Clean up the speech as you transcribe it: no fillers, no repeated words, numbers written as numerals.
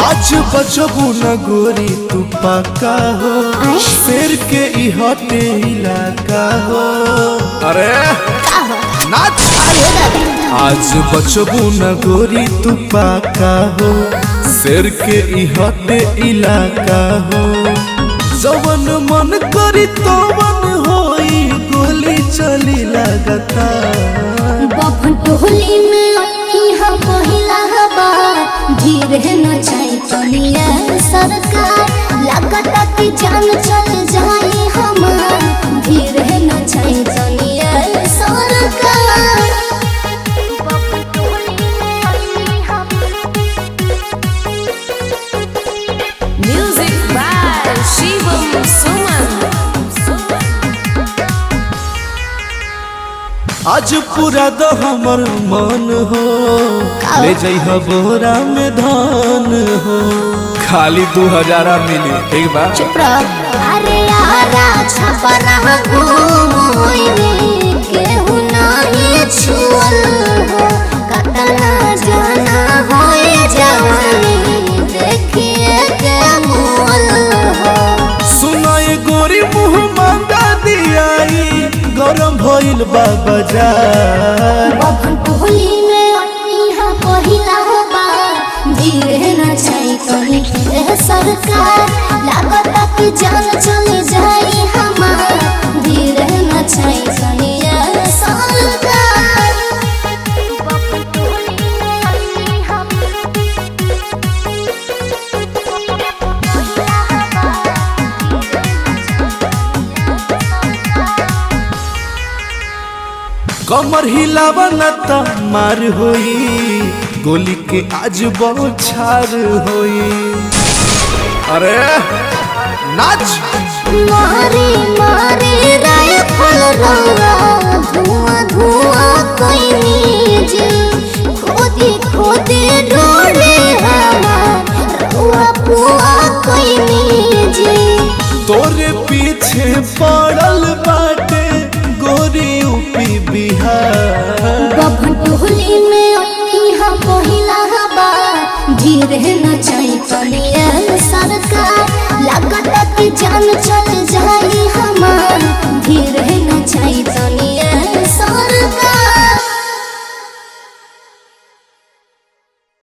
आज बचबू न गोरी तू पक्का हो, शेर के इहते इलाका हो। अरे नाच। आज बचबू न गोरी तू पक्का हो, शेर के इहते इलाका हो। जवन मन करी तो मन होई, गोली चली लगता। टोली में यहाँ पहिला बार धीरे न जाए तनिया सरकार, लगता कि जान चल जाए हमार, धीरे न जाए तनिया सरकार। म्यूजिक बाय शिवम सुमन। आज पूरा दो हमर मन हो, ले जइह बोरा में धान हो। खाली 2000 मिली एक बार। चुप रह। अरे यारा छपरा घूमोइने केहू नहीं छुअल हो, कतना जाना होए जवानी देखिए के मोल हो। सुनाए गोरी मुँह मांगा दियाई, गरम भइल बा बाजार। टोली में यहाँ पहिला बार धीरे न जाए कहीं सरकार, लगता कि जान चले जाए हमार, धीरे न जाए कहीं सरकार। कमर हिलावा न त मार होई, गोली के आज बौछार होई। अरे नाच। मारे मारे राइफल रंगा धुआं धुआं कोई नीचे, खोदे खोदे ढूंढे हमार रुआ पुआ कोई नीचे। तोरे पीछे पड़ल बाटे गोरी यूपी बिहार। टोली में यहाँ पहिला बार धीरे न जाए तनिया सरकार, लगता कि जान चल